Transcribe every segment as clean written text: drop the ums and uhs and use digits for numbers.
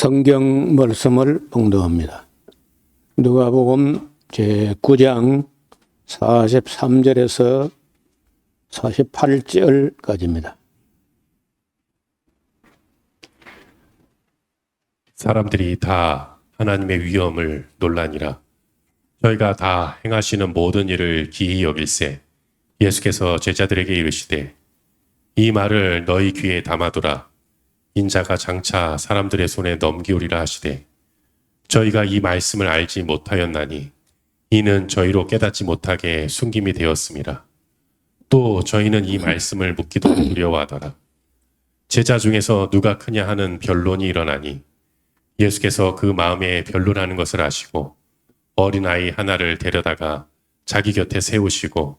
성경 말씀을 봉독합니다. 누가복음 제9장 43절에서 48절까지입니다. 사람들이 다 하나님의 위엄을 논라니라. 저희가 다 행하시는 모든 일을 기이 여길세 예수께서 제자들에게 이르시되 이 말을 너희 귀에 담아두라. 인자가 장차 사람들의 손에 넘기우리라 하시되 저희가 이 말씀을 알지 못하였나니 이는 저희로 깨닫지 못하게 숨김이 되었습니다. 또 저희는 이 말씀을 묻기도 두려워하더라. 제자 중에서 누가 크냐 하는 변론이 일어나니 예수께서 그 마음에 변론하는 것을 아시고 어린아이 하나를 데려다가 자기 곁에 세우시고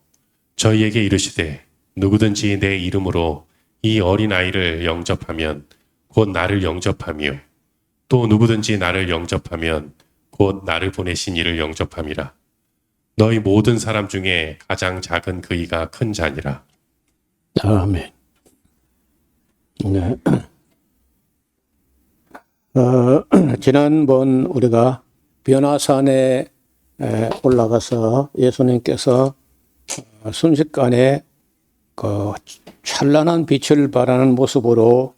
저희에게 이르시되 누구든지 내 이름으로 이 어린아이를 영접하면 곧 나를 영접하며 또 누구든지 나를 영접하면 곧 나를 보내신 이를 영접함이라. 너희 모든 사람 중에 가장 작은 그이가 큰 자니라. 아멘. 네. 지난번 우리가 변화산에 올라가서 예수님께서 순식간에 그 찬란한 빛을 발하는 모습으로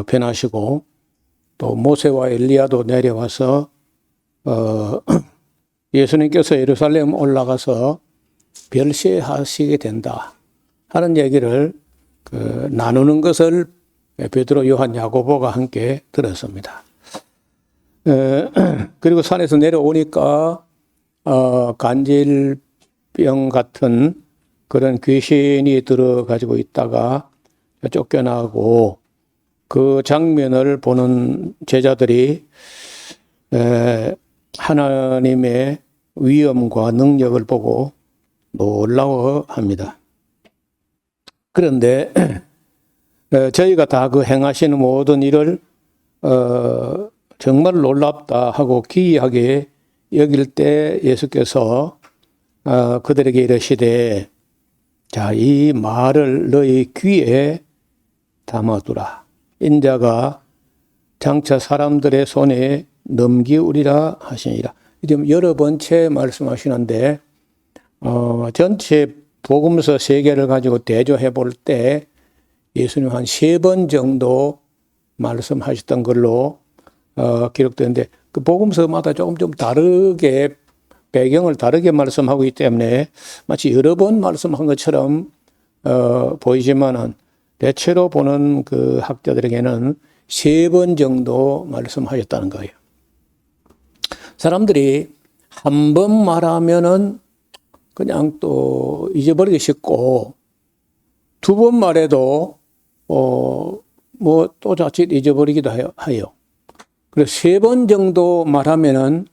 변하시고 또 모세와 엘리야도 내려와서 예수님께서 예루살렘 올라가서 별세하시게 된다 하는 얘기를 나누는 것을 베드로, 요한, 야고보가 함께 들었습니다. 그리고 산에서 내려오니까 간질병 같은 그런 귀신이 들어가지고 있다가 쫓겨나고 그 장면을 보는 제자들이 하나님의 위엄과 능력을 보고 놀라워합니다. 그런데 저희가 다 그 행하시는 모든 일을 정말 놀랍다 하고 기이하게 여길 때 예수께서 그들에게 이르시되 자, 이 말을 너희 귀에 담아두라. 인자가 장차 사람들의 손에 넘기우리라 하시니라. 지금 여러 번째 말씀하시는데 전체 복음서 3개를 가지고 대조해 볼 때 예수님 한 3번 정도 말씀하셨던 걸로 기록되는데 그 복음서마다 조금 다르게 배경을 다르게 말씀하고 있기 때문에 마치 여러 번 말씀한 것처럼 보이지만은 대체로 보는 그 학자들에게는 3번 정도 말씀하셨다는 거예요. 사람들이 한 번 말하면은 그냥 또 잊어버리기 쉽고 2번 말해도 뭐 또 자칫 잊어버리기도 해요. 그래서 3번 정도 말하면은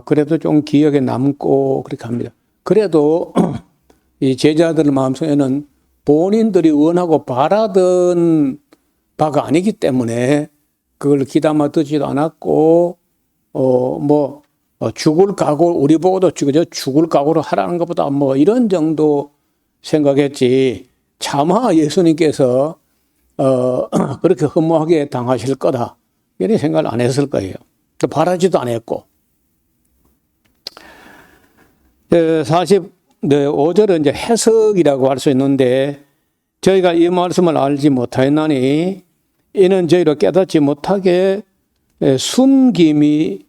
그래도 좀 기억에 남고 그렇게 합니다. 그래도 이 제자들 마음속에는 본인들이 원하고 바라던 바가 아니기 때문에 그걸 귀담아 듣지도 않았고 죽을 각오 우리 보고도 죽을 각오로 하라는 것보다 뭐 이런 정도 생각했지 차마 예수님께서 그렇게 허무하게 당하실 거다 이런 생각을 안 했을 거예요. 또 바라지도 않았고 45절은 이제 해석이라고 할 수 있는데 저희가 이 말씀을 알지 못하였나니 이는 저희로 깨닫지 못하게 숨김이었습니다.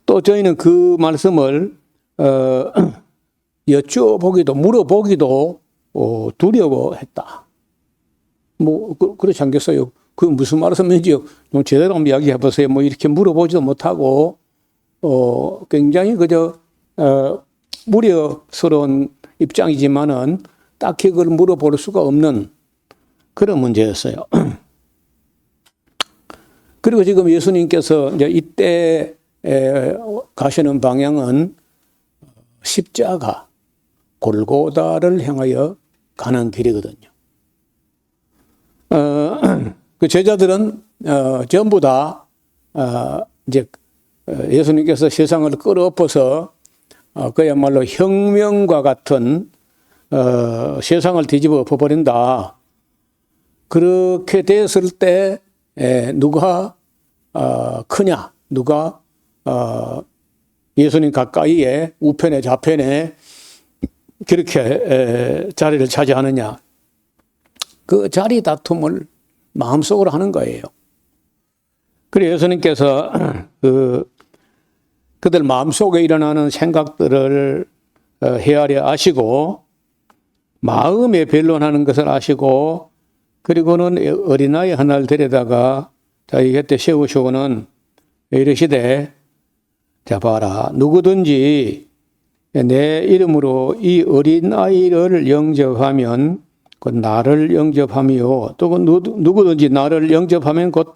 또 저희는 그 말씀을 여쭤보기도 물어보기도 두려워했다. 뭐 그렇지 않겠어요? 그 무슨 말씀인지 좀 제대로 한번 이야기해 보세요. 뭐 이렇게 물어보지도 못하고 굉장히 그저 무려스러운 입장이지만은 딱히 그걸 물어볼 수가 없는 그런 문제였어요. 그리고 지금 예수님께서 이제 이때 가시는 방향은 십자가 골고다를 향하여 가는 길이거든요. 그 제자들은 전부 다 이제 예수님께서 세상을 끌어엎어서 그야말로 혁명과 같은 세상을 뒤집어 엎어버린다. 그렇게 됐을 때 누가 크냐, 누가 예수님 가까이에 우편에 좌편에 그렇게 자리를 차지하느냐, 그 자리 다툼을 마음속으로 하는 거예요. 그래서 예수님께서 그들 마음속에 일어나는 생각들을 헤아려 아시고 마음에 변론하는 것을 아시고, 그리고는 어린아이 하나를 데려다가 자기 곁에 세우시고는 이르시되, 자 봐라, 누구든지 내 이름으로 이 어린아이를 영접하면 곧 나를 영접함이요, 또 누구든지 나를 영접하면 곧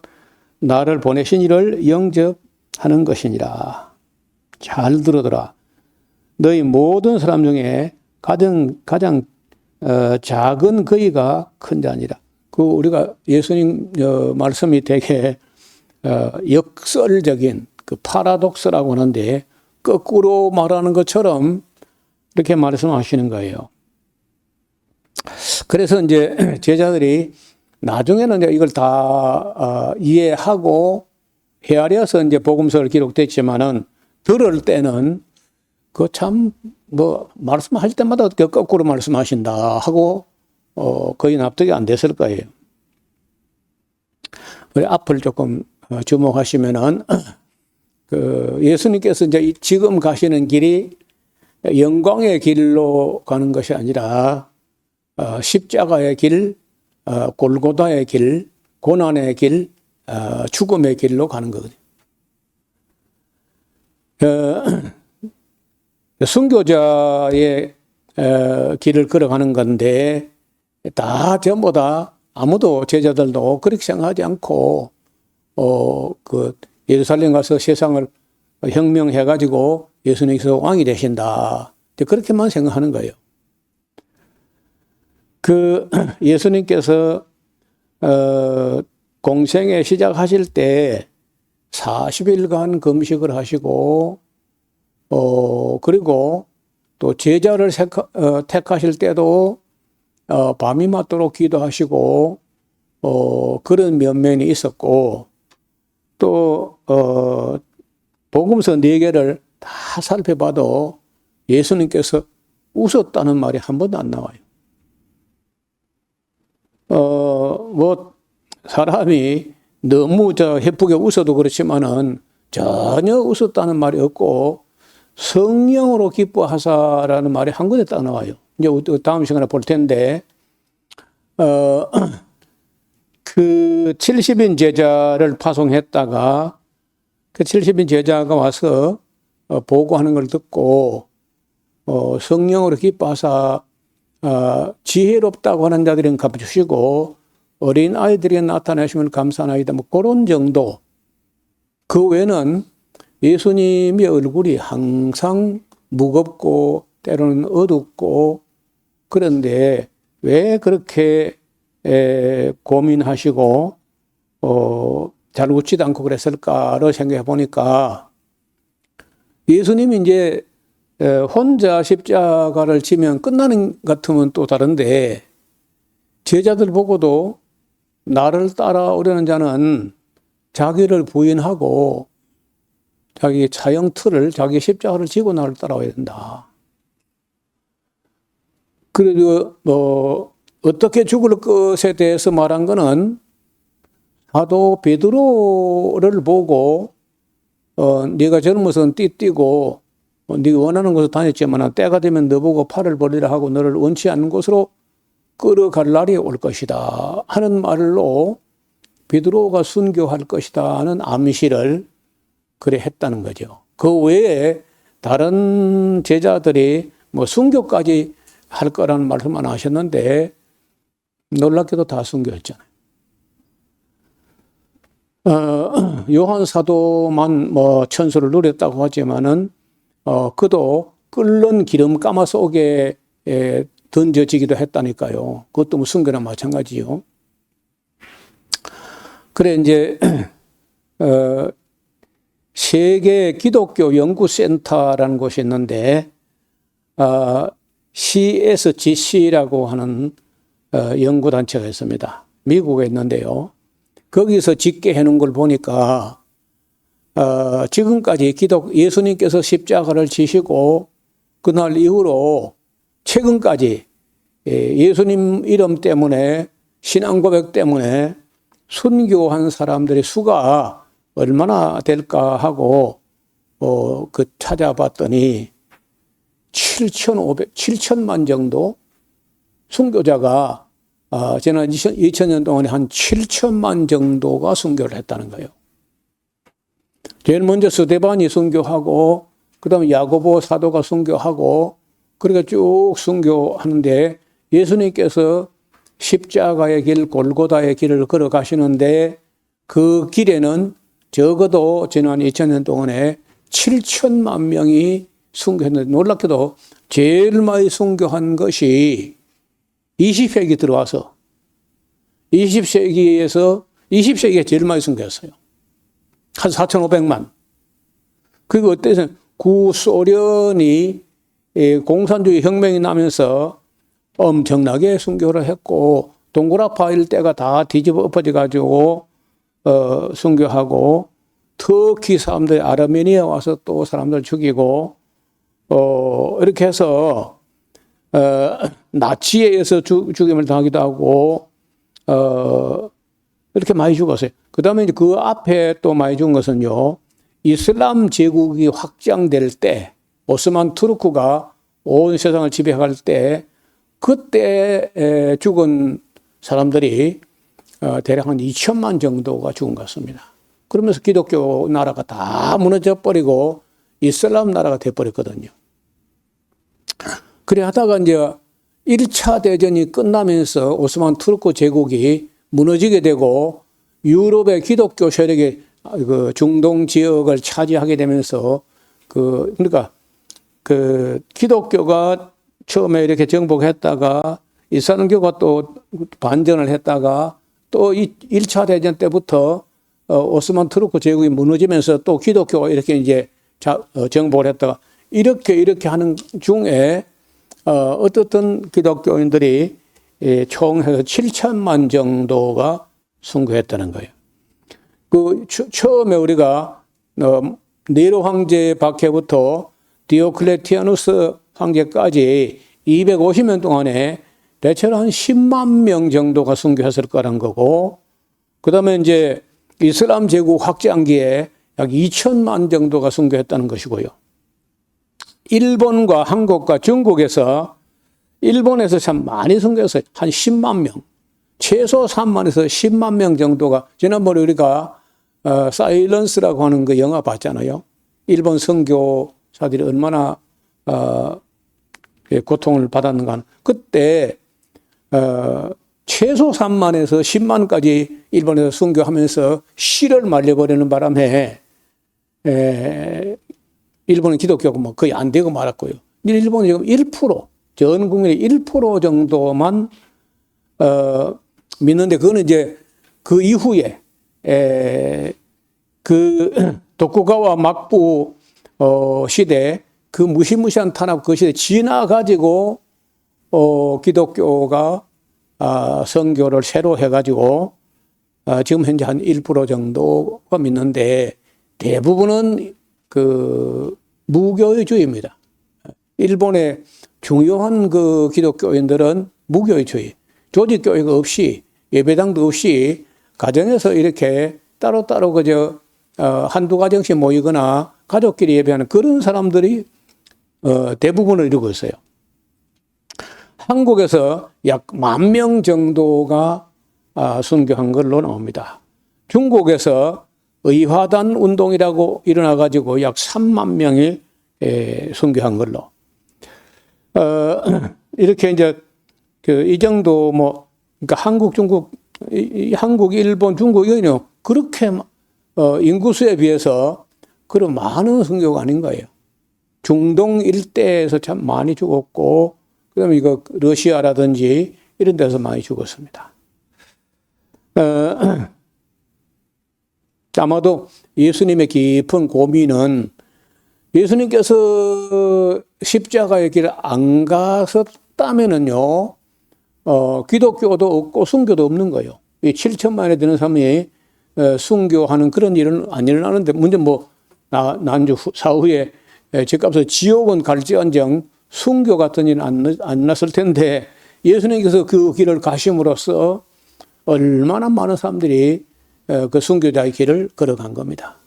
나를 보내신 이를 영접하는 것이니라. 잘 들어더라. 너희 모든 사람 중에 가장 작은 거위가 큰 자니라. 우리가 예수님 말씀이 되게 역설적인 그 파라독스라고 하는데, 거꾸로 말하는 것처럼 이렇게 말씀하시는 거예요. 그래서 이제 제자들이 나중에는 이제 이걸 다 이해하고 헤아려서 이제 복음서를 기록됐지만은, 들을 때는 그 참 말씀할 때마다 거꾸로 말씀하신다 하고 거의 납득이 안 됐을 거예요. 우리 앞을 조금 주목하시면은 그 예수님께서 이제 지금 가시는 길이 영광의 길로 가는 것이 아니라 십자가의 길, 골고다의 길, 고난의 길, 죽음의 길로 가는 거거든요. 순교자의 길을 걸어가는 건데, 다 전부 다 아무도 제자들도 그렇게 생각하지 않고 그 예루살렘 가서 세상을 혁명해가지고 예수님께서 왕이 되신다, 그렇게만 생각하는 거예요. 그 예수님께서 공생애 시작하실 때 40일간 금식을 하시고, 그리고 또 제자를 택하실 때도 밤이 맞도록 기도하시고, 그런 면면이 있었고, 또 복음서 4개를 다 살펴봐도 예수님께서 웃었다는 말이 한 번도 안 나와요. 사람이 너무 해프게 웃어도 그렇지만은 전혀 웃었다는 말이 없고, 성령으로 기뻐하사라는 말이 한 군데 딱 나와요. 이제 다음 시간에 볼 텐데, 그 70인 제자를 파송했다가 그 70인 제자가 와서 보고하는 걸 듣고 성령으로 기뻐하사 지혜롭다고 하는 자들은 갚으시고 어린 아이들이 나타나시면 감사나이다, 그런 정도. 그 외에는 예수님의 얼굴이 항상 무겁고 때로는 어둡고, 그런데 왜 그렇게 고민하시고 잘 웃지도 않고 그랬을까를 생각해 보니까, 예수님이 이제 혼자 십자가를 지면 끝나는 것 같으면 또 다른데, 제자들 보고도 나를 따라오려는 자는 자기를 부인하고 자기 차영 틀을, 자기 십자가를 지고 나를 따라와야 된다. 그리고 어떻게 죽을 것에 대해서 말한 거는, 사도 베드로를 보고 네가 젊어서는 띠띠고 네가 원하는 곳으로 다녔지만 때가 되면 너보고 팔을 벌리라 하고 너를 원치 않는 곳으로 끌어갈 날이 올 것이다 하는 말로 베드로가 순교할 것이다 하는 암시를 그래 했다는 거죠. 그 외에 다른 제자들이 순교까지 할 거라는 말씀만 하셨는데, 놀랍게도 다 순교했잖아요. 요한 사도만 천수를 누렸다고 하지만은 그도 끓는 기름 가마 속에 던져지기도 했다니까요. 그것도 순교나 마찬가지요. 그래 이제 세계 기독교 연구센터라는 곳이 있는데, CSGC라고 하는 연구단체가 있습니다. 미국에 있는데요. 거기서 집계해 놓은 걸 보니까 지금까지 예수님께서 십자가를 지시고 그날 이후로 최근까지 예수님 이름 때문에 신앙 고백 때문에 순교한 사람들의 수가 얼마나 될까 하고 찾아봤더니 7천만 정도 순교자가 지난 2000년 동안에 한 7천만 정도가 순교를 했다는 거예요. 제일 먼저 스데반이 순교하고 그다음에 야고보 사도가 순교하고 그러니까 쭉 순교하는데 예수님께서 십자가의 길 골고다의 길을 걸어가시는데 그 길에는 적어도 지난 2000년 동안에 7천만 명이 순교했는데 놀랍게도 제일 많이 순교한 것이 20세기 들어와서 20세기에 제일 많이 순교했어요. 한 4,500만. 그리고 어때서 구소련이 공산주의 혁명이 나면서 엄청나게 순교를 했고 동그라파 일대가 다 뒤집어 엎어져 가지고 순교하고 터키 사람들이 아르메니아 와서 또 사람들 죽이고 이렇게 해서 나치에 의해서 죽임을 당하기도 하고 이렇게 많이 죽었어요. 그 다음에 그 앞에 또 많이 죽은 것은요, 이슬람 제국이 확장될 때, 오스만 투르크가 온 세상을 지배할 때, 그때 죽은 사람들이 대략 한 2천만 정도가 죽은 것 같습니다. 그러면서 기독교 나라가 다 무너져 버리고 이슬람 나라가 돼버렸거든요. 그래 하다가 이제 1차 대전이 끝나면서 오스만 투르크 제국이 무너지게 되고 유럽의 기독교 세력이 그 중동 지역을 차지하게 되면서 그러니까 기독교가 처음에 이렇게 정복했다가 이슬람교가 또 반전을 했다가 또 1차 대전 때부터 오스만 투르크 제국이 무너지면서 또 기독교가 이렇게 이제 정복을 했다가 이렇게 하는 중에 어떻든 기독교인들이 총 해서 7천만 정도가 순교했다는 거예요. 처음에 우리가 네로 황제 박해부터 디오클레티아누스 황제까지 250년 동안에 대체로 한 10만 명 정도가 순교했을 거란 거고, 그 다음에 이제 이슬람 제국 확장기에 약 2천만 정도가 순교했다는 것이고요. 일본과 한국과 중국에서 일본에서 참 많이 순교했어요. 한 10만 명. 최소 3만에서 10만 명 정도가 지난번에 우리가 사일런스라고 하는 그 영화 봤잖아요. 일본 선교사들이 얼마나 고통을 받았는가. 그때 최소 3만에서 10만까지 일본에서 순교하면서 시를 말려버리는 바람에 일본은 기독교가 뭐 거의 안 되고 말았고요. 일본이 지금 1%, 전 국민의 1% 정도만 믿는데, 그거는 이제 그 이후에 그 도쿠가와 막부 시대, 그 무시무시한 탄압 그 시대 지나가지고 기독교가 선교를 새로 해가지고 지금 현재 한 1% 정도가 믿는데 대부분은 그 무교의주의입니다. 일본의 중요한 그 기독교인들은 무교의주의, 조직교회가 없이 예배당도 없이 가정에서 이렇게 따로따로 그저 한두 가정씩 모이거나 가족끼리 예배하는 그런 사람들이 대부분을 이루고 있어요. 한국에서 약 10,000명 정도가 순교한 걸로 나옵니다. 중국에서 의화단 운동이라고 일어나가지고 약 3만 명이 순교한 걸로. 이렇게 이제 이 정도 뭐, 그러니까 한국, 중국, 한국, 일본, 중국, 이거는요, 그렇게 인구수에 비해서 그런 많은 순교가 아닌 거예요. 중동 일대에서 참 많이 죽었고, 그 다음에 이거 러시아라든지 이런 데서 많이 죽었습니다. 아마도 예수님의 깊은 고민은 예수님께서 십자가의 길을 안 가셨다면은요, 기독교도 없고 순교도 없는 거예요. 이 7천만에 되는 사람이 순교하는 그런 일은 안 일어나는데, 문제 뭐 난주 사후에 집값에서 지옥은 갈지언정 순교 같은 일은 안 났을 텐데, 예수님께서 그 길을 가심으로써 얼마나 많은 사람들이 그 순교자의 길을 걸어간 겁니다.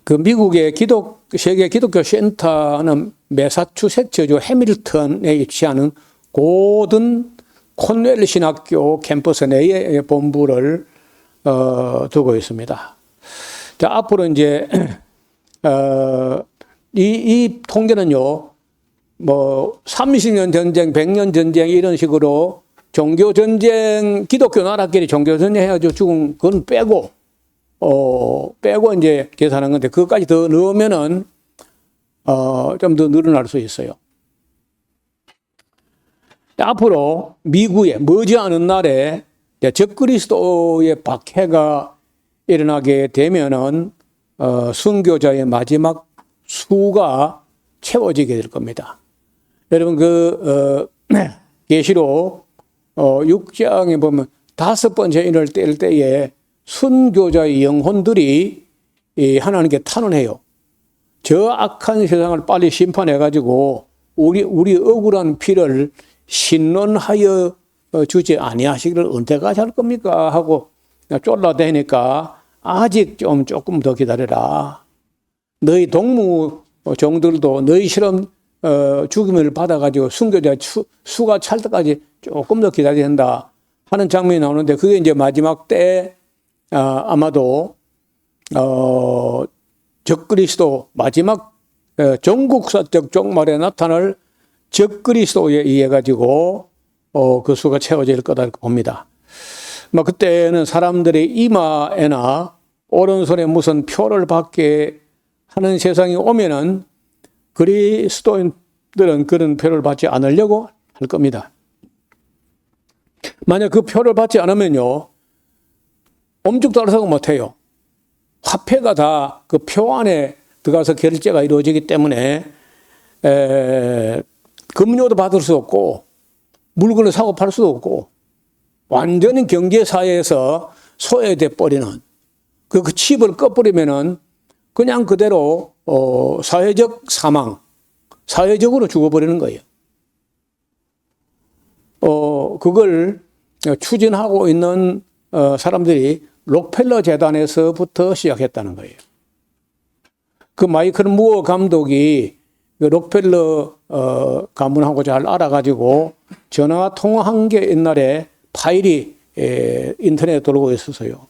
그 미국의 세계 기독교 센터는 매사추세츠주 해밀턴에 위치하는 고든 콘웰 신학교 캠퍼스 내에 본부를 두고 있습니다. 자, 앞으로 이제 이 통계는요, 뭐 30년 전쟁, 100년 전쟁 이런 식으로 종교 전쟁, 기독교 나라끼리 종교 전쟁 해가지고 죽은 건 빼고 이제 계산한 건데, 그것까지 더 넣으면은 좀 더 늘어날 수 있어요. 앞으로 미국에 머지않은 날에 적그리스도의 박해가 일어나게 되면은 순교자의 마지막 수가 채워지게 될 겁니다. 여러분 계시록 6장에 보면 5번째 인을 뗄 때에 순교자의 영혼들이 하나님께 탄원해요. 저 악한 세상을 빨리 심판해가지고 우리 억울한 피를 신론하여 주지 아니하시기를 언제까지 할 겁니까? 하고 쫄라대니까 아직 조금 더 기다려라. 너희 동무 종들도 너희처럼 죽임을 받아가지고 순교자 수가 찰 때까지 조금 더 기다려야 된다 하는 장면이 나오는데, 그게 이제 마지막 때 아마도 적그리스도 마지막 전국사적 종말에 나타날 적그리스도에 의해 가지고 그 수가 채워질 거다 봅니다. 그때는 사람들의 이마에나 오른손에 무슨 표를 받게 하는 세상이 오면은 그리스도인들은 그런 표를 받지 않으려고 할 겁니다. 만약 그 표를 받지 않으면요, 엄죽도 알아서고 못해요. 화폐가 다 그 표 안에 들어가서 결제가 이루어지기 때문에 금료도 받을 수 없고 물건을 사고 팔 수도 없고 완전히 경제사회에서 소외돼 버리는 그 칩을 꺼버리면은 그냥 그대로 사회적 사망, 사회적으로 죽어버리는 거예요. 그걸 추진하고 있는 사람들이 록펠러 재단에서부터 시작했다는 거예요. 그 마이클 무어 감독이 록펠러 가문하고 잘 알아가지고 전화 통화한 게 옛날에 파일이 인터넷에 돌고 있었어요.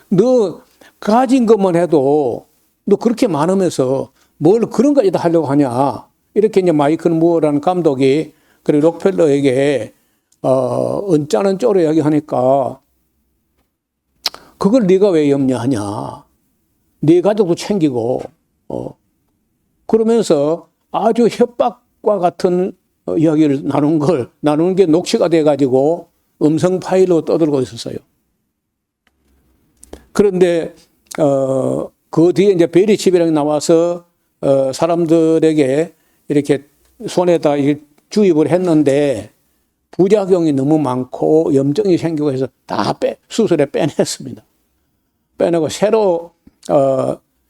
너 가진 것만 해도 너 그렇게 많으면서 뭘 그런 것까지 다 하려고 하냐. 이렇게 이제 마이클 무어라는 감독이 그리고 록펠러에게 언짢은 쪼로 이야기하니까, 그걸 네가 왜 염려하냐. 네 가족도 챙기고 그러면서 아주 협박과 같은 이야기를 나누는 게 녹취가 돼가지고 음성 파일로 떠들고 있었어요. 그런데 그 뒤에 이제 베리칩이라는 게 나와서 사람들에게 이렇게 손에다 주입을 했는데 부작용이 너무 많고 염증이 생기고 해서 다 수술에 빼냈습니다. 빼내고 새로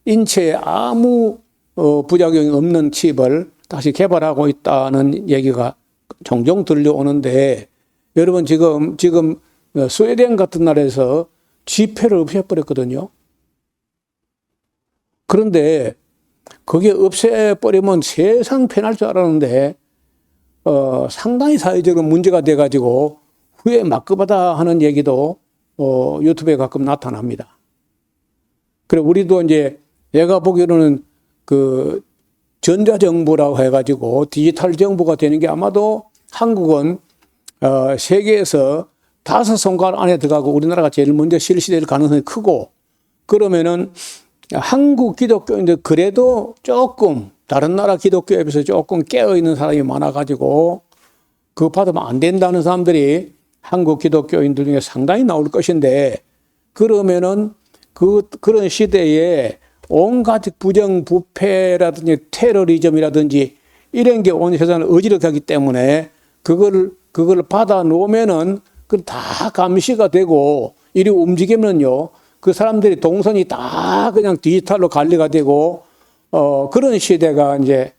인체에 아무 부작용이 없는 칩을 다시 개발하고 있다는 얘기가 종종 들려오는데, 여러분 지금 스웨덴 같은 나라에서 지폐를 없애버렸거든요. 그런데 그게 없애버리면 세상 편할 줄 알았는데 상당히 사회적으로 문제가 돼가지고 후에 막급하다 하는 얘기도 유튜브에 가끔 나타납니다. 그래 우리도 이제 내가 보기로는 그 전자정부라고 해가지고 디지털 정부가 되는 게 아마도 한국은 세계에서 5손가락 안에 들어가고 우리나라가 제일 먼저 실시될 가능성이 크고, 그러면은 한국 기독교인들 그래도 조금 다른 나라 기독교에 비해서 조금 깨어있는 사람이 많아가지고 그거 받으면 안 된다는 사람들이 한국 기독교인들 중에 상당히 나올 것인데, 그러면은 그런 시대에 온갖 부정부패라든지 테러리즘이라든지 이런 게 온 세상을 어지럽게 하기 때문에 그걸 받아 놓으면은 그 다 감시가 되고 이리 움직이면요. 그 사람들이 동선이 다 그냥 디지털로 관리가 되고 그런 시대가 이제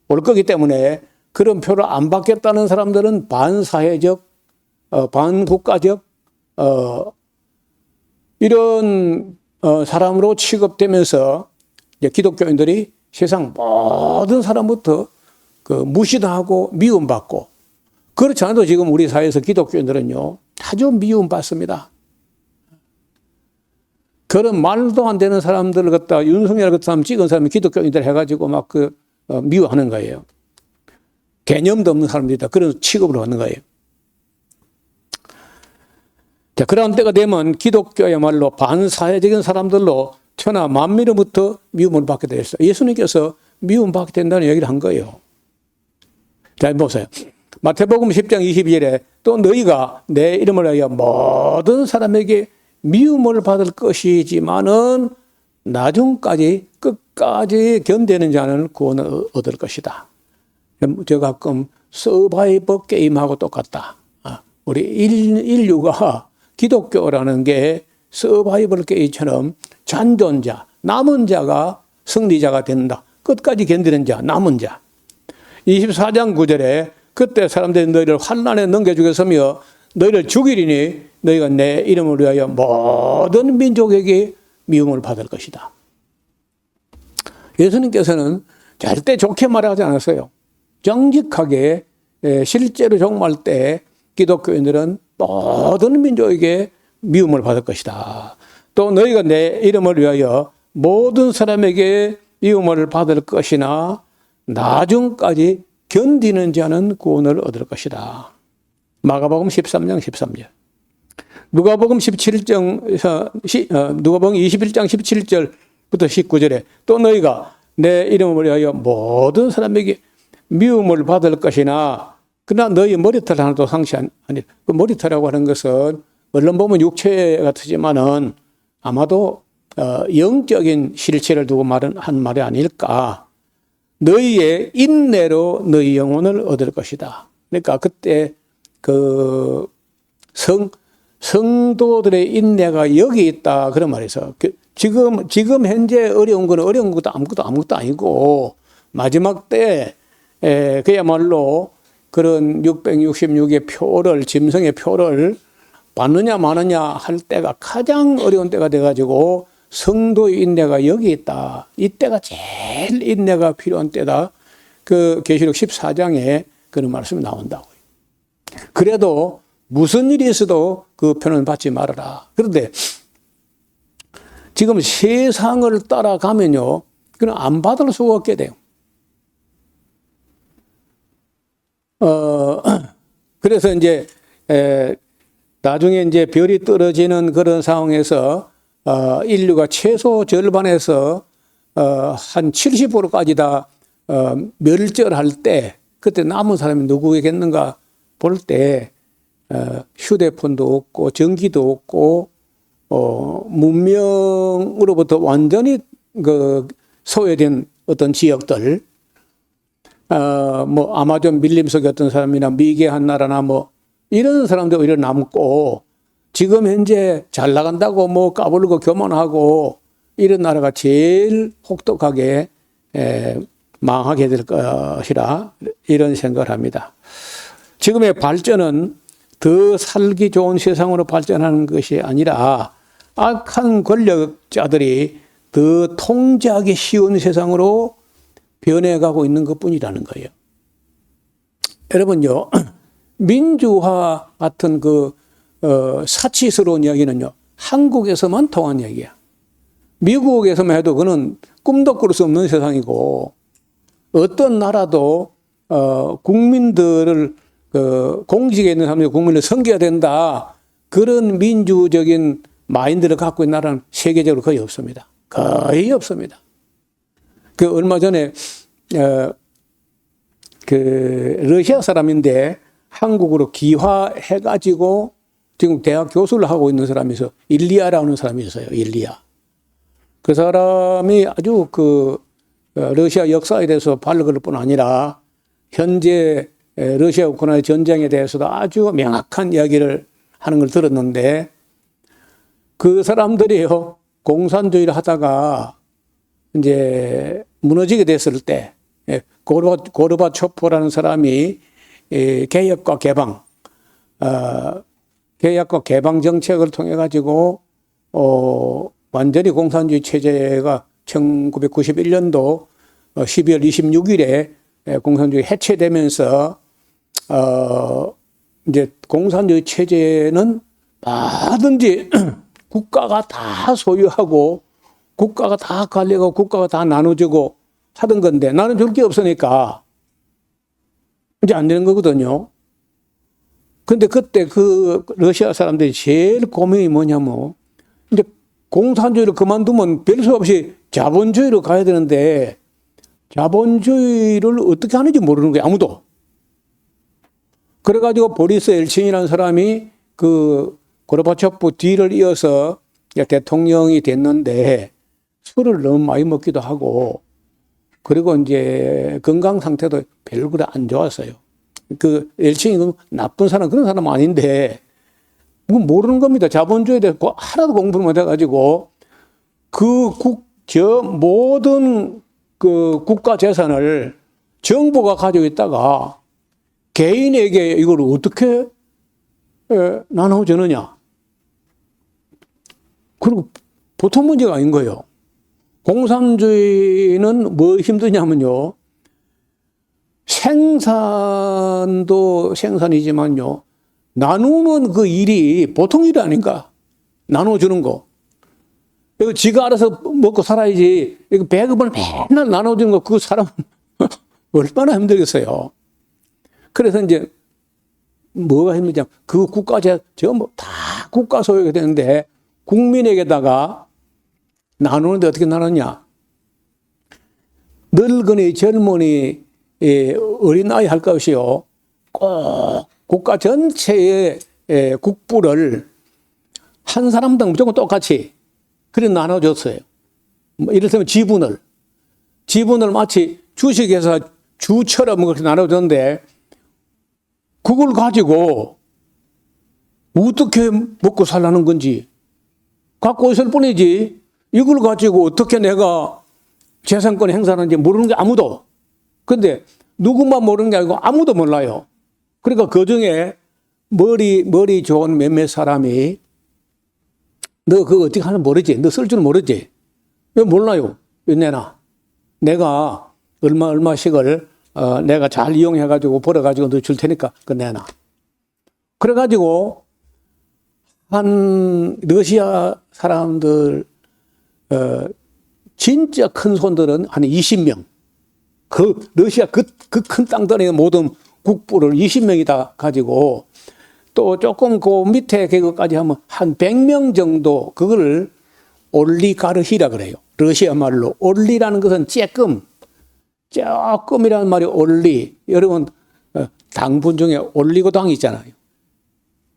올 거기 때문에 그런 표를 안 받겠다는 사람들은 반사회적, 반국가적 이런 사람으로 취급되면서 이제 기독교인들이 세상 모든 사람부터 그 무시당하고 미움받고 그렇지 않아도 지금 우리 사회에서 기독교인들은요 아주 미움받습니다. 그런 말도 안 되는 사람들을 갖다 윤석열 같은 사람 찍은 사람이 기독교인들 해가지고 막 미워하는 거예요. 개념도 없는 사람들이다. 그런 취급을 하는 거예요. 자, 그런 때가 되면 기독교야말로 반사회적인 사람들로 천하 만민으로부터 미움을 받게 되었어요. 예수님께서 미움받게 된다는 얘기를 한 거예요. 자, 보세요. 마태복음 10장 22절에 또 너희가 내 이름을 위하여 모든 사람에게 미움을 받을 것이지만은 나중까지 끝까지 견디는 자는 구원을 얻을 것이다. 저 가끔 서바이버 게임하고 똑같다. 우리 인류가 기독교라는 게 서바이벌 게임처럼 잔존자, 남은 자가 승리자가 된다. 끝까지 견디는 자, 남은 자. 24장 9절에 그때 사람들이 너희를 환난에 넘겨주겠으며 너희를 죽이리니 너희가 내 이름을 위하여 모든 민족에게 미움을 받을 것이다. 예수님께서는 절대 좋게 말하지 않았어요. 정직하게 실제로 종말 때 기독교인들은 모든 민족에게 미움을 받을 것이다. 또 너희가 내 이름을 위하여 모든 사람에게 미움을 받을 것이나 나중까지 견디는 자는 구원을 얻을 것이다. 마가복음 13장 13절. 누가복음 21장 17절부터 19절에 또 너희가 내 이름을 위하여 모든 사람에게 미움을 받을 것이나 그러나 너희 머리털 하나도 상시 아니. 그 머리털이라고 하는 것은 얼른 보면 육체 같지만은 아마도 영적인 실체를 두고 한 말이 아닐까. 너희의 인내로 너희 영혼을 얻을 것이다. 그러니까 그때 그 성도들의 인내가 여기 있다. 그런 말이 있어요. 지금 현재 어려운 건 어려운 것도 아무것도 아니고 마지막 때 그야말로 그런 666의 표를, 짐승의 표를 받느냐 마느냐 할 때가 가장 어려운 때가 돼가지고 성도의 인내가 여기 있다. 이때가 제일 인내가 필요한 때다. 그 계시록 14장에 그런 말씀이 나온다고요. 그래도 무슨 일이 있어도 그 표는 받지 말아라. 그런데 지금 세상을 따라가면요, 그건 안 받을 수가 없게 돼요. 그래서 이제 나중에 이제 별이 떨어지는 그런 상황에서 인류가 최소 절반에서 한 70%까지 다 멸절할 때 그때 남은 사람이 누구겠는가 볼 때 휴대폰도 없고 전기도 없고 문명으로부터 완전히 그 소외된 어떤 지역들 뭐 아마존 밀림석 같은 사람이나 미개한 나라나 뭐 이런 사람들 오히려 남고 지금 현재 잘 나간다고 뭐 까불고 교만하고 이런 나라가 제일 혹독하게 망하게 될 것이라 이런 생각을 합니다. 지금의 발전은 더 살기 좋은 세상으로 발전하는 것이 아니라 악한 권력자들이 더 통제하기 쉬운 세상으로 변해가고 있는 것뿐이라는 거예요. 여러분요, 민주화 같은 그 사치스러운 이야기는요, 한국에서만 통한 이야기야. 미국에서만 해도 그는 꿈도 꿀 수 없는 세상이고 어떤 나라도 국민들을 공직에 있는 사람들이 국민을 섬겨야 된다. 그런 민주적인 마인드를 갖고 있는 나라는 세계적으로 거의 없습니다. 거의 없습니다. 그 얼마 전에 그 러시아 사람인데 한국으로 귀화해가지고 지금 대학 교수를 하고 있는 사람이 있어요. 일리아라는 사람이 있어요. 일리아. 그 사람이 아주 그 러시아 역사에 대해서 발굴할 뿐 아니라 현재 러시아 우크라이나 전쟁에 대해서도 아주 명확한 이야기를 하는 걸 들었는데 그 사람들이요 공산주의를 하다가 이제 무너지게 됐을 때 고르바초프라는 사람이 개혁과 개방, 개혁과 개방 정책을 통해 가지고 완전히 공산주의 체제가 1991년도 12월 26일에 공산주의 해체되면서 이제 공산주의 체제는 뭐든지 국가가 다 소유하고 국가가 다 관리하고 국가가 다 나눠주고 하던 건데 나눠줄 게 없으니까 이제 안 되는 거거든요. 근데 그때 그 러시아 사람들이 제일 고민이 뭐냐면 이제 공산주의를 그만두면 별 수 없이 자본주의로 가야 되는데 자본주의를 어떻게 하는지 모르는 거예요. 아무도. 그래가지고 보리스 엘친이라는 사람이 그 고르바초프 뒤를 이어서 대통령이 됐는데 술을 너무 많이 먹기도 하고 그리고 이제 건강 상태도 별로 안 좋았어요. 그 엘친이 나쁜 사람 그런 사람 아닌데 모르는 겁니다. 자본주의에 대해서 하나도 공부를 못 해가지고 모든 그 국가 재산을 정부가 가지고 있다가 개인에게 이걸 어떻게 나눠주느냐. 그리고 보통 문제가 아닌 거예요. 공산주의는 뭐 힘드냐면요. 생산도 생산이지만요. 나누는 그 일이 보통 일이 아닌가. 나눠주는 거. 이거 지가 알아서 먹고 살아야지. 이거 배급을 맨날 나눠주는 거, 그 사람은 얼마나 힘들겠어요. 그래서 이제 뭐가 힘들냐. 그 국가재, 전부 다 국가 소유가 되는데 국민에게다가 나누는데 어떻게 나누냐. 늙은이, 젊은이, 어린아이 할 것 없이요. 꼭 국가 전체의 국부를 한 사람당 무조건 똑같이 그래 나눠줬어요. 이를테면 지분을 마치 주식회사 주처럼 그렇게 나눠줬는데 그걸 가지고 어떻게 먹고 살라는 건지 갖고 있을 뿐이지 이걸 가지고 어떻게 내가 재산권 행사하는지 모르는 게 아무도. 근데 누구만 모르는 게 아니고 아무도 몰라요. 그러니까 그 중에 머리 좋은 몇몇 사람이 너 그거 어떻게 하는지 모르지? 너 쓸 줄 모르지? 왜 몰라요? 왜 내놔? 내가 얼마씩을 내가 잘 이용해가지고 벌어가지고 너 줄 테니까 그거 내놔. 그래가지고 한 러시아 사람들 진짜 큰 손들은 한 20명. 그 러시아 그 큰 땅덩이 모든 국부를 20명이 다 가지고 또 조금 그 밑에 계급까지 하면 한 100명 정도 그거를 올리가르히라 그래요. 러시아 말로. 올리라는 것은 조금이라는 말이 올리. 여러분 당분 중에 올리고당이 있잖아요.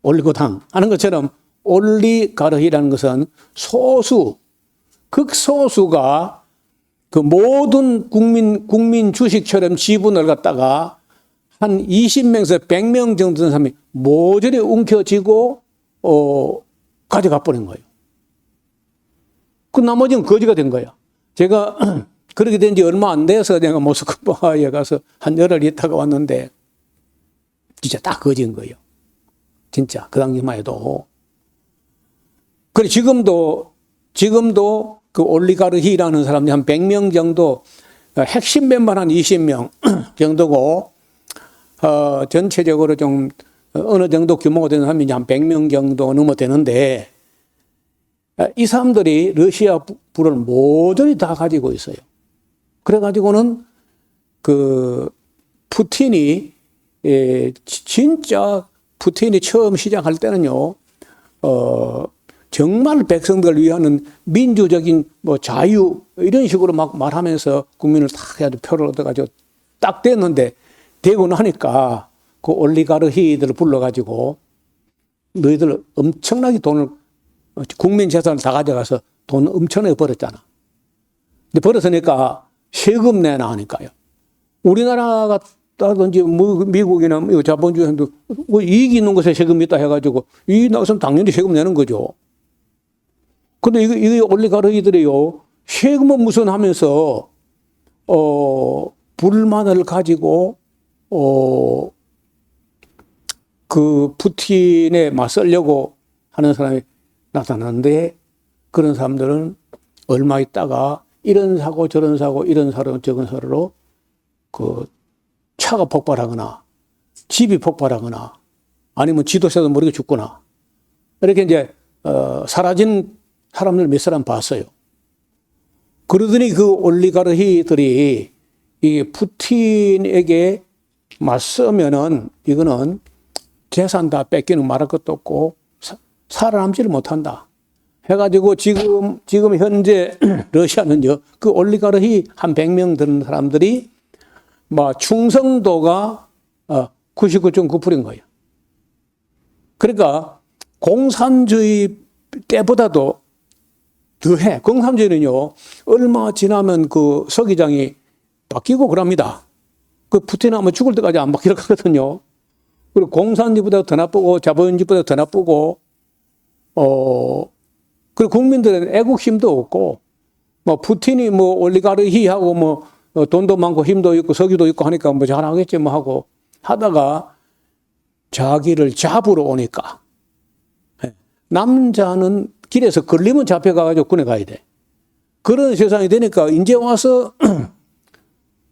올리고당 하는 것처럼 올리가르히라는 것은 소수, 극소수가 그 모든 국민 주식처럼 지분을 갖다가 한 20명에서 100명 정도 되는 사람이 모조리 움켜쥐고 가져가 버린 거예요. 그 나머지는 거지가 된 거야. 제가 그렇게 된 지 얼마 안 돼서 내가 모스크바에 가서 한 열흘 있다가 왔는데 진짜 딱 거지인 거예요. 진짜 그 당시만 해도. 그래 지금도 그 올리가르히라는 사람들이 한 100명 정도 핵심 멤버 한 20명 정도고 전체적으로 좀 어느 정도 규모가 되는 사람이 한 100명 정도 넘어 되는데 이 사람들이 러시아 부를 모조리 다 가지고 있어요. 그래가지고는 그 푸틴이 진짜 푸틴이 처음 시작할 때는요, 정말 백성들을 위하는 민주적인 뭐 자유 이런 식으로 막 말하면서 국민을 다 해가지고 표를 얻어가지고 딱 됐는데 되고 나니까 그 올리가르히들을 불러가지고 너희들 엄청나게 돈을 국민 재산을 다 가져가서 돈 엄청나게 벌었잖아. 근데 벌었으니까 세금 내놔 하니까요. 우리나라가 따든지 뭐 미국이나 뭐 자본주의도 뭐 이익이 있는 것에 세금이 있다 해가지고 이익이 나서면 당연히 세금 내는 거죠. 근데 이게 올리가르히들이요, 세금은 무슨 하면서, 불만을 가지고, 그 푸틴에 맞서려고 하는 사람이 나타났는데, 그런 사람들은 얼마 있다가 이런 사고 저런 사고 이런 사고 저런 사고로 그 차가 폭발하거나 집이 폭발하거나 아니면 지도세도 모르게 죽거나 이렇게 이제 사라진 사람들 몇 사람 봤어요. 그러더니 그 올리가르히들이 이 푸틴에게 맞서면은 이거는 재산 다 뺏기는 말할 것도 없고 살아남지를 못한다 해가지고 지금 현재 러시아는요, 그 올리가르히 한 100명 되는 사람들이 뭐 충성도가 99.9%인 거예요. 그러니까 공산주의 때보다도 더해. 공산주의는요, 얼마 지나면 그 서기장이 바뀌고 그럽니다. 그 푸틴하면 죽을 때까지 안 바뀌려 하거든요. 그리고 공산주의보다 더 나쁘고 자본주의보다 더 나쁘고, 그리고 국민들은 애국심도 없고, 뭐 푸틴이 뭐 올리가르히하고 뭐 돈도 많고 힘도 있고 석유도 있고 하니까 뭐 잘하겠지 뭐 하고 하다가 자기를 잡으러 오니까 남자는 길에서 걸리면 잡혀가가지고 군에 가야 돼. 그런 세상이 되니까 이제 와서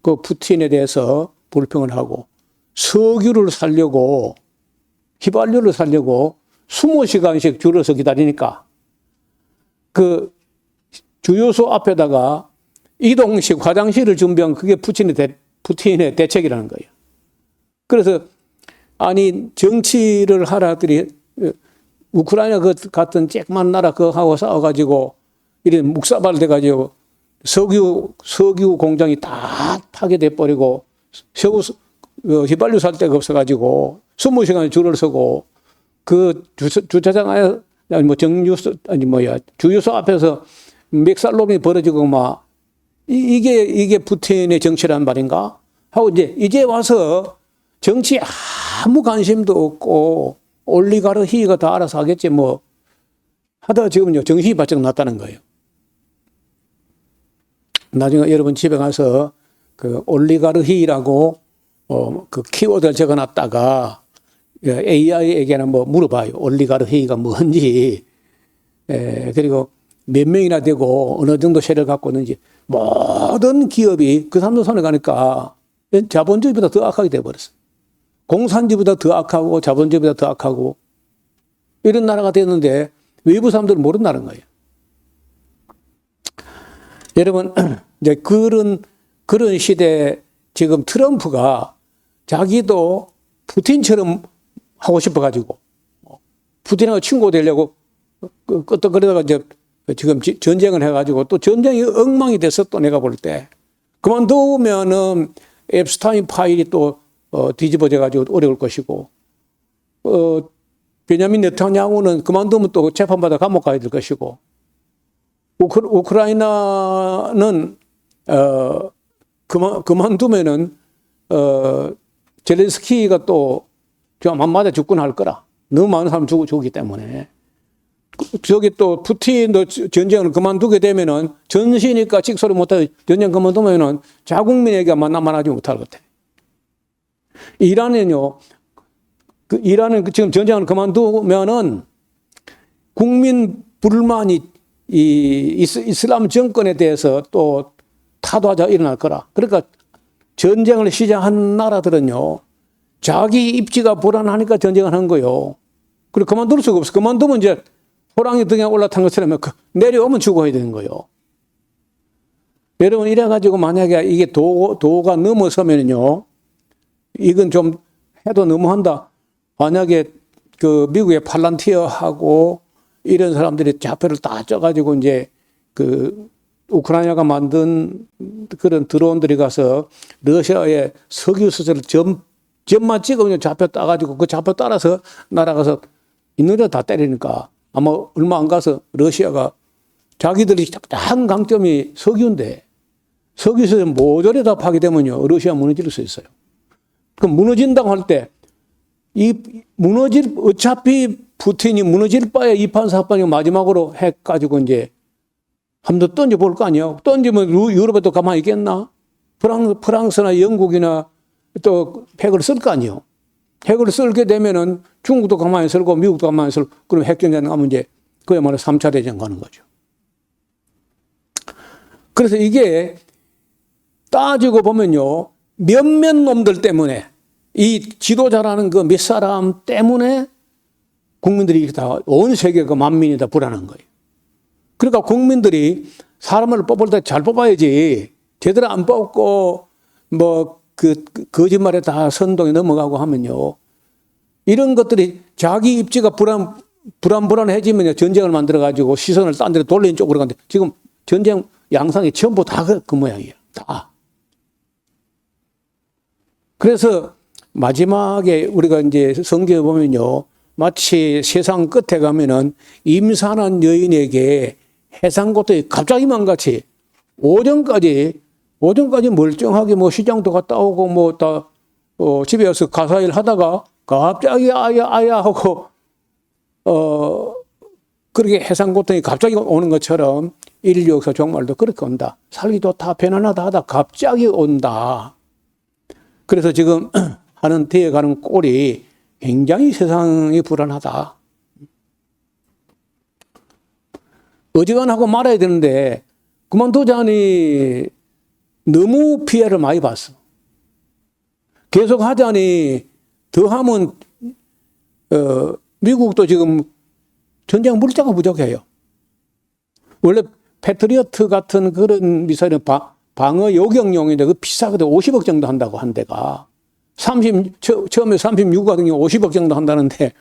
그 푸틴에 대해서 불평을 하고 석유를 살려고 휘발유를 살려고 20시간씩 줄어서 기다리니까 그 주유소 앞에다가 이동식 화장실을 준비한 그게 푸틴의 대책이라는 거예요. 그래서 아니 정치를 하라더니 우크라이나 같은 쬐그만 나라 그거 하고 싸워가지고 이런 묵사발 돼가지고 석유 공장이 다 파괴돼 버리고 휘발유 살 데가 없어가지고 20시간에 줄을 서고 그 주차장 안에 아니 뭐 주유소 앞에서 멱살놈이 벌어지고 막 이게 푸틴의 정치란 말인가 하고 이제 와서 정치에 아무 관심도 없고 올리가르히가 다 알아서 하겠지 뭐 하다가 지금요 정신이 바짝 났다는 거예요. 나중에 여러분 집에 가서 그 올리가르히라고 그 키워드를 적어놨다가 AI에게나 뭐 물어봐요. 올리가르히가 뭔지 그리고 몇 명이나 되고 어느 정도 세력을 갖고 있는지 모든 기업이 그 사람들 손에 가니까 자본주의보다 더 악하게 돼버렸어요. 공산주의보다 더 악하고 자본주의보다 더 악하고 이런 나라가 됐는데 외부 사람들은 모른다는 거예요. 여러분 이제 그런 시대에 지금 트럼프가 자기도 푸틴처럼 하고 싶어가지고 푸틴하고 친구 되려고 끄떡거리다가 이제 지금 전쟁을 해가지고 또 전쟁이 엉망이 됐어. 또 내가 볼 때 그만두면은 앱스타인 파일이 또 뒤집어져가지고 어려울 것이고 베냐민 네타냐후는 그만두면 또 재판받아 감옥 가야 될 것이고 우크라이나는 그만두면은 젤렌스키가 또 좀 안 맞아 죽거나 할 거라. 너무 많은 사람 죽기 때문에. 저기 또 푸틴도 전쟁을 그만두게 되면은 전시니까 찍소리 못하고 전쟁 그만두면은 자국민에게 만나지 못할 것 같아. 이란은요, 이란은 지금 전쟁을 그만두면은 국민 불만이 이 이슬람 정권에 대해서 또 타도하자 일어날 거라. 그러니까 전쟁을 시작한 나라들은요, 자기 입지가 불안하니까 전쟁을 한 거요. 그리고 그만둘 수가 없어. 그만두면 이제 호랑이 등에 올라탄 것처럼 내려오면 죽어야 되는 거예요. 여러분 이래가지고 만약에 이게 도가 넘어서면요, 이건 좀 해도 너무한다. 만약에 그 미국의 팔란티어하고 이런 사람들이 좌표를 다 쪄가지고 이제 그 우크라이나가 만든 그런 드론들이 가서 러시아의 석유 수출을 점만 찍으면 좌표 따가지고 그 좌표 따라서 날아가서 있는 데 다 때리니까 아마 얼마 안 가서 러시아가 자기들이 한 강점이 석유인데 석유에서 모조리 다 파괴되면요 러시아 무너질 수 있어요. 그럼 무너진다고 할 때, 어차피 푸틴이 무너질 바에 2판, 4판이 마지막으로 해가지고 이제 한 번 더 던져볼 거 아니에요. 던지면 유럽에 또 가만히 있겠나? 프랑스나 영국이나 또 핵을 쓸 거 아니에요. 핵을 쓸게 되면은 중국도 가만히 쓸고 미국도 가만히 쓸고 그럼 핵전쟁 하면 이제 그야말로 3차 대전 가는 거죠. 그래서 이게 따지고 보면요. 몇몇 놈들 때문에 이 지도자라는 그 몇 사람 때문에 국민들이 다 온 세계가 만민이 다 불안한 거예요. 그러니까 국민들이 사람을 뽑을 때 잘 뽑아야지 제대로 안 뽑고 뭐 거짓말에 다 선동에 넘어가고 하면요. 이런 것들이 자기 입지가 불안해지면요. 전쟁을 만들어가지고 시선을 딴 데로 돌리는 쪽으로 가는데 지금 전쟁 양상이 전부 다 그 모양이에요. 다. 그래서 마지막에 우리가 이제 성경에 보면요. 마치 세상 끝에 가면은 임산한 여인에게 해상고통이 갑자기만 같이 오전까지 멀쩡하게 뭐 시장도 갔다 오고 뭐 다 집에 와서 가사일 하다가 갑자기 아야 하고 그렇게 해상고통이 갑자기 오는 것처럼 인류 역사 정말도 그렇게 온다. 살기도 다 편안하다 하다 갑자기 온다. 그래서 지금 하는 되어가는 꼴이 굉장히 세상이 불안하다. 어지간하고 말아야 되는데 그만두자니 너무 피해를 많이 봤어. 계속 하자니 더하면 미국도 지금 전쟁 물자가 부족해요. 원래 패트리어트 같은 그런 미사일은 방어 요격용인데 그 비싸거든. 50억 정도 한다고 한 데가. 처음에 36 같은 경우 50억 정도 한다는데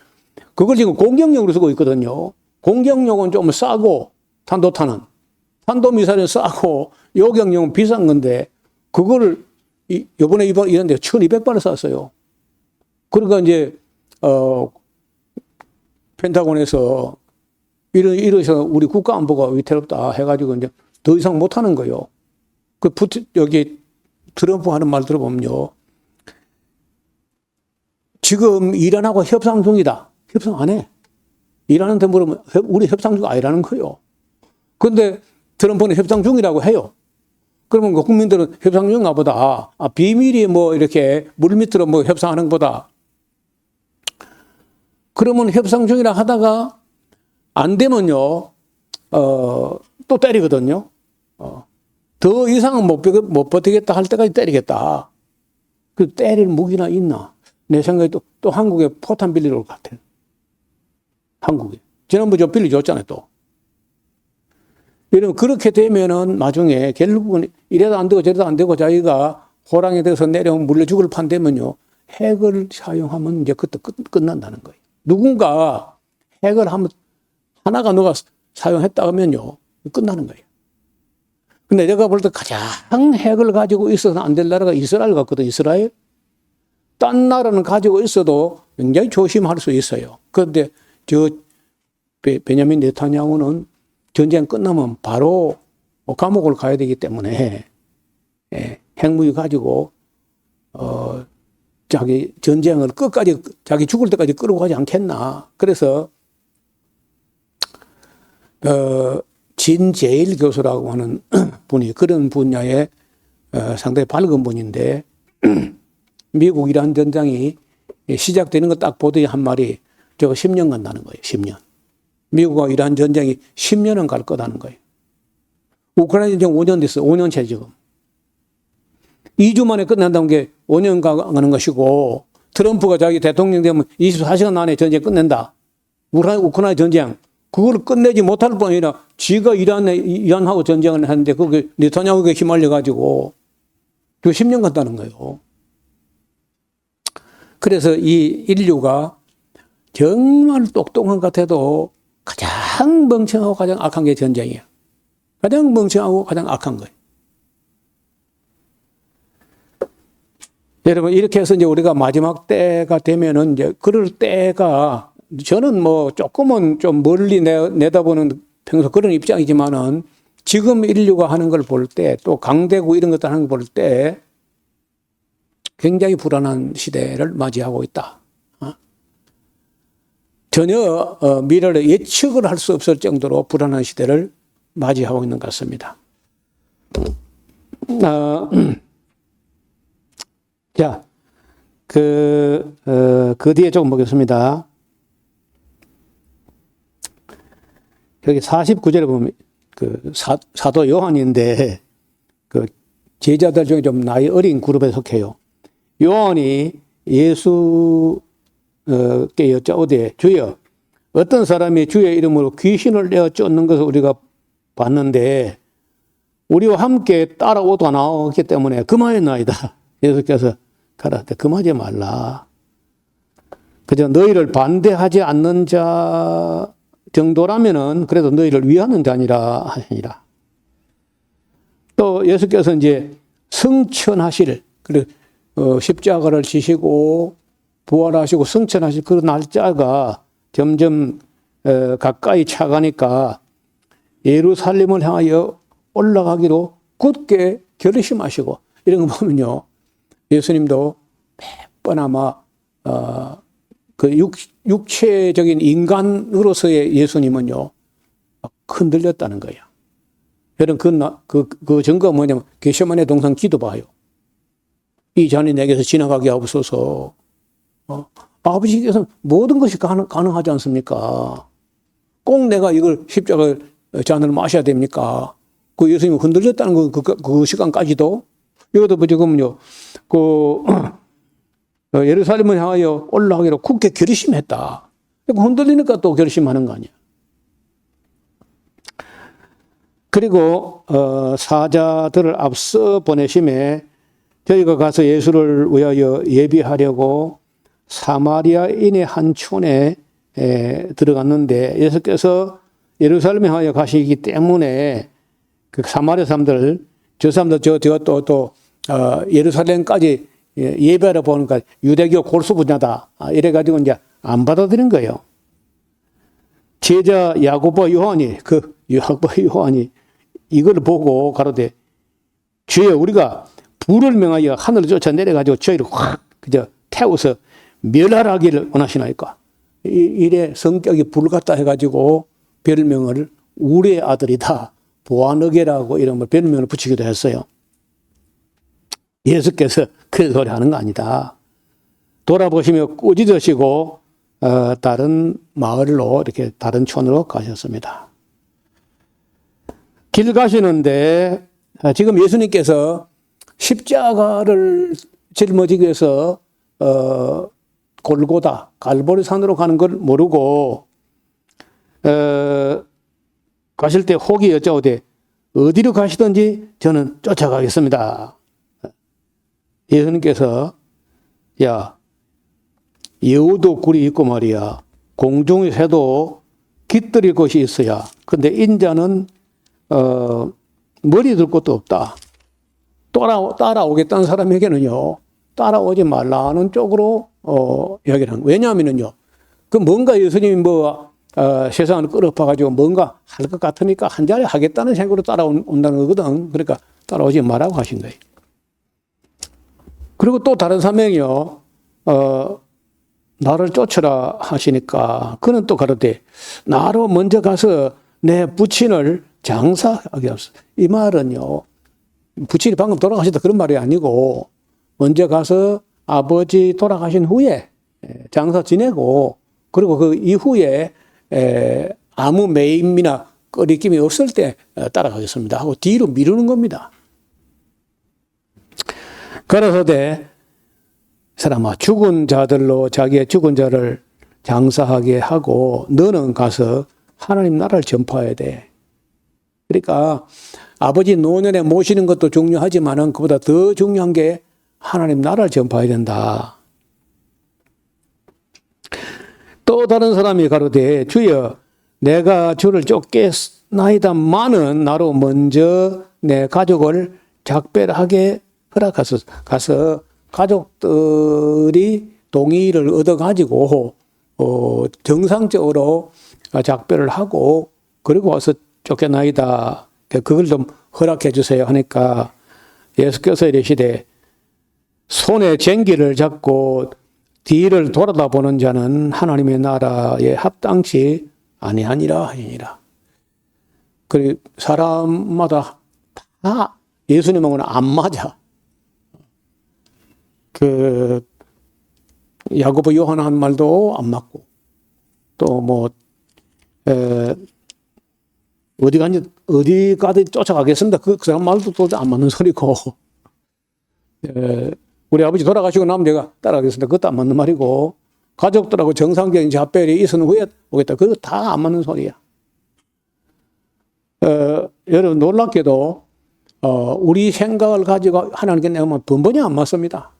그걸 지금 공격용으로 쓰고 있거든요. 공격용은 좀 싸고 탄도탄은. 탄도미사일은 싸고 요격용은 비싼 건데 그거를 요번에 이런데 1200발을 쐈어요. 그러니까 이제 펜타곤에서 이러셔서 우리 국가안보가 위태롭다 해가지고 이제 더 이상 못하는 거예요. 여기 트럼프 하는 말 들어보면요. 지금 이란하고 협상 중이다. 협상 안 해. 이란한테 물으면 우리 협상 중 아니라는 거예요. 그런데 트럼프는 협상 중이라고 해요. 그러면 그 국민들은 협상 중인가 보다. 비밀이 뭐 이렇게 물밑으로 뭐 협상하는 것보다. 그러면 협상 중이라 하다가 안 되면요. 또 때리거든요. 더 이상은 못 버티겠다 할 때까지 때리겠다. 그 때릴 무기나 있나? 내 생각에 또 한국에 포탄 빌리러 올 것 같아요. 한국에. 지난번에 저 빌려줬잖아요, 또. 이러면 그렇게 되면은 나중에 결국은 이래도 안 되고 저래도 안 되고 자기가 호랑이 돼서 내려오면 물려 죽을 판 되면요. 핵을 사용하면 이제 그때 끝난다는 거예요. 누군가 핵을 하나가 누가 사용했다 하면요. 끝나는 거예요. 근데 내가 볼 때 가장 핵을 가지고 있어서는 안 될 나라가 이스라엘 같거든, 이스라엘. 딴 나라는 가지고 있어도 굉장히 조심할 수 있어요. 그런데 베냐민 네타냐후는 전쟁 끝나면 바로 감옥을 가야 되기 때문에 핵무기 가지고 자기 전쟁을 끝까지 자기 죽을 때까지 끌고 가지 않겠나. 그래서 진제일 교수라고 하는 분이 그런 분야에 상당히 밝은 분인데 미국 이란 전쟁이 시작되는 거 딱 보더니 한 말이 저거 10년 간다는 거예요. 10년. 미국과 이란 전쟁이 10년은 갈 거다는 거예요. 우크라이나 전쟁 5년 됐어요. 5년째 지금. 2주 만에 끝난다는 게 5년 가는 것이고 트럼프가 자기 대통령 되면 24시간 안에 전쟁 끝낸다. 우크라이나 전쟁. 그걸 끝내지 못할 뿐 아니라 지가 이란하고 전쟁을 하는데 그게 네타냐후에 휘말려가지고 10년 간다는 거예요. 그래서 이 인류가 정말 똑똑한 것 같아도 가장 멍청하고 가장 악한 게 전쟁이에요. 가장 멍청하고 가장 악한 거예요. 여러분, 이렇게 해서 이제 우리가 마지막 때가 되면은 이제 그럴 때가 저는 뭐 조금은 좀 멀리 내다보는 평소 그런 입장이지만은 지금 인류가 하는 걸 볼 때 또 강대국 이런 것들 하는 걸 볼 때 굉장히 불안한 시대를 맞이하고 있다. 전혀 미래를 예측을 할 수 없을 정도로 불안한 시대를 맞이하고 있는 것 같습니다. 자, 그 뒤에 조금 보겠습니다. 여기 49절에 보면 그 사도 요한인데 그 제자들 중에 좀 나이 어린 그룹에 속해요. 요한이 예수께 여짜오되 주여 어떤 사람이 주의 이름으로 귀신을 내어 쫓는 것을 우리가 봤는데 우리와 함께 따라오다 나오기 때문에 금하였나이다. 예수께서 가라사대 금하지 말라. 그저 너희를 반대하지 않는 자 정도라면은 그래도 너희를 위하는 자니라 하시니라. 또 예수께서 이제 승천하실 그리고 십자가를 지시고 부활하시고 승천하실 그 날짜가 점점 가까이 차가니까 예루살렘을 향하여 올라가기로 굳게 결심하시고 이런 거 보면요. 예수님도 몇 번 아마 그 육체적인 인간으로서의 예수님은요. 흔들렸다는 거예요. 여러분 그 증거가 뭐냐면 겟세마네 동산 기도봐요. 이 잔이 내게서 지나가게 하옵소서. 아버지께서 모든 것이 가능하지 않습니까? 꼭 내가 이걸 십자가 잔을 마셔야 됩니까? 그 예수님이 흔들렸다는 그 시간까지도 이것도 지금요. 예루살렘을 향하여 올라가기로 굳게 결심했다. 흔들리니까 또 결심하는 거 아니야. 그리고 사자들을 앞서 보내심에 저희가 가서 예수를 위하여 예비하려고 사마리아인의 한 촌에 들어갔는데 예수께서 예루살렘에 향하여 가시기 때문에 그 사마리아 사람들 저 사람들 또 예루살렘까지 예배하러 보니까 유대교 골수 분야다. 이래가지고 이제 안 받아들인 거예요. 제자 야고보 요한이 이걸 보고 가로되 주여 우리가 불을 명하여 하늘을 쫓아 내려가지고 저희를 확 그저 태워서 멸하기를 원하시나이까. 이래 성격이 불 같다 해가지고 별명을 우리의 아들이다. 보아너게라고 이름을 별명을 붙이기도 했어요. 예수께서 그런 소리 하는 거 아니다. 돌아보시며 꾸짖으시고 다른 마을로 이렇게 다른 촌으로 가셨습니다. 길 가시는데 지금 예수님께서 십자가를 짊어지기 위해서 골고다 갈보리산으로 가는 걸 모르고 가실 때 혹이 여짜오되 어디로 가시든지 저는 쫓아가겠습니다. 예수님께서 야 여우도 굴이 있고 말이야 공중의 새도 깃들일 곳이 있어야 근데 인자는 머리 들 곳도 없다. 따라오겠다는 사람에게는요 따라오지 말라는 쪽으로 이야기를 하는 거예요. 왜냐하면요 그 뭔가 예수님이 세상을 끌어파가지고 뭔가 할 것 같으니까 한 자리 하겠다는 생각으로 따라온다는 거거든. 그러니까 따라오지 말라고 하신 거예요. 그리고 또 다른 사명이요, 나를 쫓으라 하시니까 그는 또 가로되 나로 먼저 가서 내 부친을 장사하게 하소서. 이 말은요, 부친이 방금 돌아가셨다 그런 말이 아니고 먼저 가서 아버지 돌아가신 후에 장사 지내고 그리고 그 이후에 아무 매임이나 꺼리낌이 없을 때 따라가겠습니다 하고 뒤로 미루는 겁니다. 가라사대 사람아 죽은 자들로 자기의 죽은 자를 장사하게 하고 너는 가서 하나님 나라를 전파해야 돼. 그러니까 아버지 노년에 모시는 것도 중요하지만은 그보다 더 중요한 게 하나님 나라를 전파해야 된다. 또 다른 사람이 가로되 주여 내가 주를 쫓겠나이다마는 나로 먼저 내 가족을 작별하게 허락하소서. 가서 가족들이 동의를 얻어가지고 정상적으로 작별을 하고 그리고 와서 쫓겨나이다. 그걸 좀 허락해 주세요 하니까 예수께서 이르시되 손에 쟁기를 잡고 뒤를 돌아다보는 자는 하나님의 나라에 합당치 아니하니라 하니라. 그리고 사람마다 다 예수님하고는 안 맞아. 야고보 요한 한 말도 안 맞고, 또 뭐 어디 가든 쫓아가겠습니다. 그 사람 말도 또 안 맞는 소리고, 우리 아버지 돌아가시고 나면 내가 따라가겠습니다. 그것도 안 맞는 말이고, 가족들하고 정상적인 자별이 있은 후에 오겠다. 그거 다 안 맞는 소리야. 여러분 놀랍게도 우리 생각을 가지고 하나님께 내면 번번이 안 맞습니다.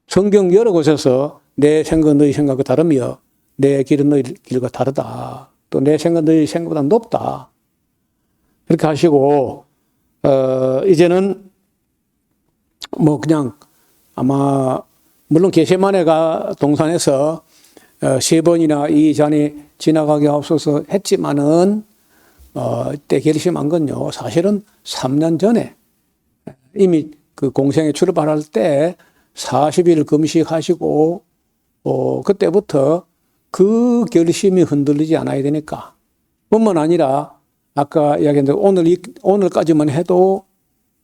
성경 여러 곳에서 내 생각 너희 생각과 다르며 내 길은 너희 길과 다르다. 또 내 생각 너희 생각보다 높다. 그렇게 하시고 이제는 뭐 그냥 아마 물론 겟세마네가 동산에서 3번이나 이 잔이 지나가게 하옵소서 했지만은 때 결심한 건요. 사실은 3년 전에 이미 그 공생에 출발할 때 40일 금식하시고 그때부터 그 결심이 흔들리지 않아야 되니까. 뿐만 아니라 아까 이야기했는데 오늘까지만 해도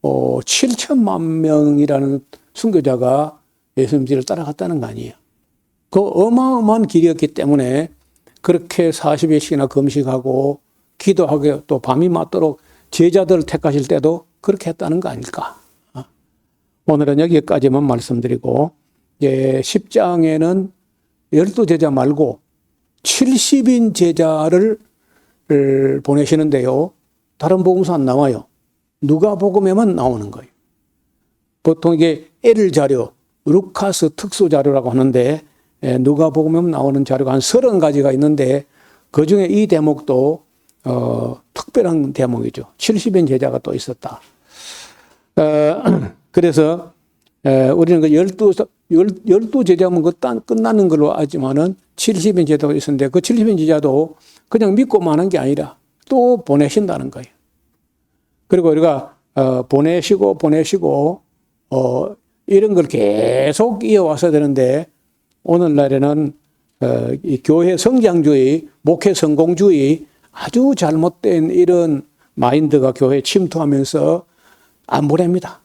7천만 명이라는 순교자가 예수님을 따라갔다는 거 아니에요. 그 어마어마한 길이었기 때문에 그렇게 40일씩이나 금식하고 기도하고 또 밤이 맞도록 제자들을 택하실 때도 그렇게 했다는 거 아닐까. 오늘은 여기까지만 말씀드리고, 10장에는 12제자 말고 70인 제자를 보내시는데요. 다른 복음서 안 나와요. 누가복음에만 나오는 거예요. 보통 이게 L 자료, 루카스 특수 자료라고 하는데 누가복음에만 나오는 자료가 한 30가지가 있는데 그중에 이 대목도 특별한 대목이죠. 70인 제자가 또 있었다. 그래서 우리는 그 12제자면 끝나는 걸로 알지만은 70인 제자가 있었는데 그 70인 제자도 그냥 믿고만 한 게 아니라 또 보내신다는 거예요. 그리고 우리가 보내시고 이런 걸 계속 이어왔어야 되는데 오늘날에는 이 교회 성장주의, 목회 성공주의 아주 잘못된 이런 마인드가 교회에 침투하면서 안 보냅니다.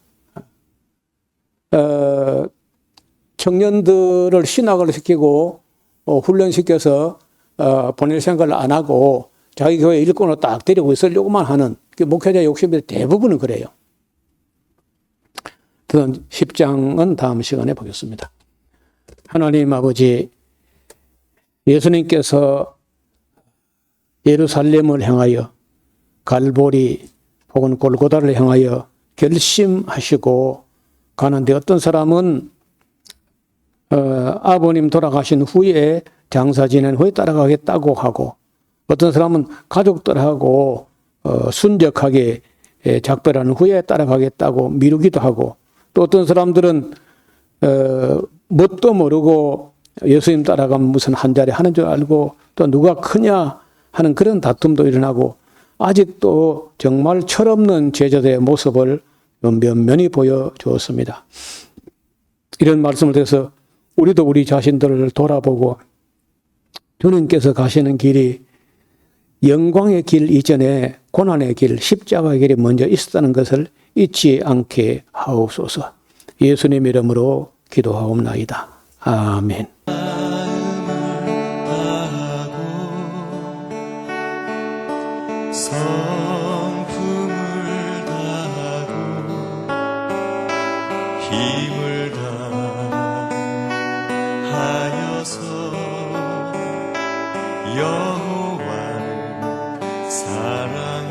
청년들을 신학을 시키고 훈련시켜서 보낼 생각을 안 하고 자기 교회 일꾼을 딱 데리고 있으려고만 하는 목회자 욕심이 대부분은 그래요. 10장은 다음 시간에 보겠습니다. 하나님 아버지, 예수님께서 예루살렘을 향하여 갈보리 혹은 골고다를 향하여 결심하시고 가는데 어떤 사람은 아버님 돌아가신 후에 장사 지낸 후에 따라가겠다고 하고 어떤 사람은 가족들하고 순적하게 작별한 후에 따라가겠다고 미루기도 하고 또 어떤 사람들은 뭣도 모르고 예수님 따라가면 무슨 한 자리 하는 줄 알고 또 누가 크냐 하는 그런 다툼도 일어나고 아직도 정말 철없는 제자들의 모습을 면면히 보여주었습니다. 이런 말씀을 드려서 우리도 우리 자신들을 돌아보고 주님께서 가시는 길이 영광의 길 이전에 고난의 길, 십자가의 길이 먼저 있었다는 것을 잊지 않게 하옵소서. 예수님 이름으로 기도하옵나이다. 아멘. 성품을 다하고 힘을 다하여서 여호와를 사랑하라.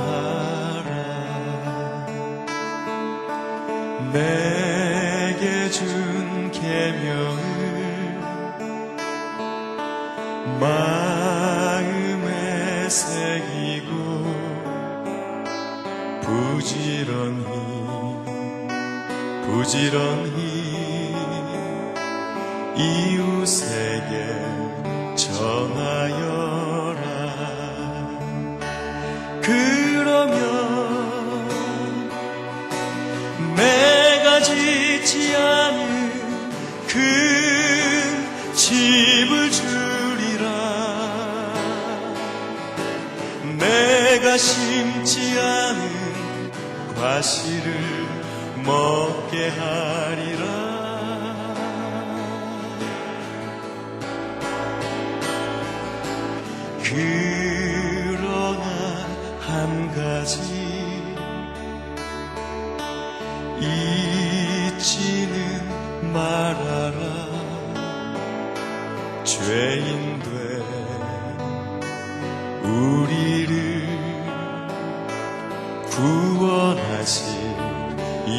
내게 준 계명을 마음에 새기고 부지런히 이웃에게 전하여라. 그러면 내가 지친 내가 심지 않은 과실을 먹게 하리라. 그러나 한 가지 잊지는 말아라. 죄인된 우리를 구원하신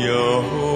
여호와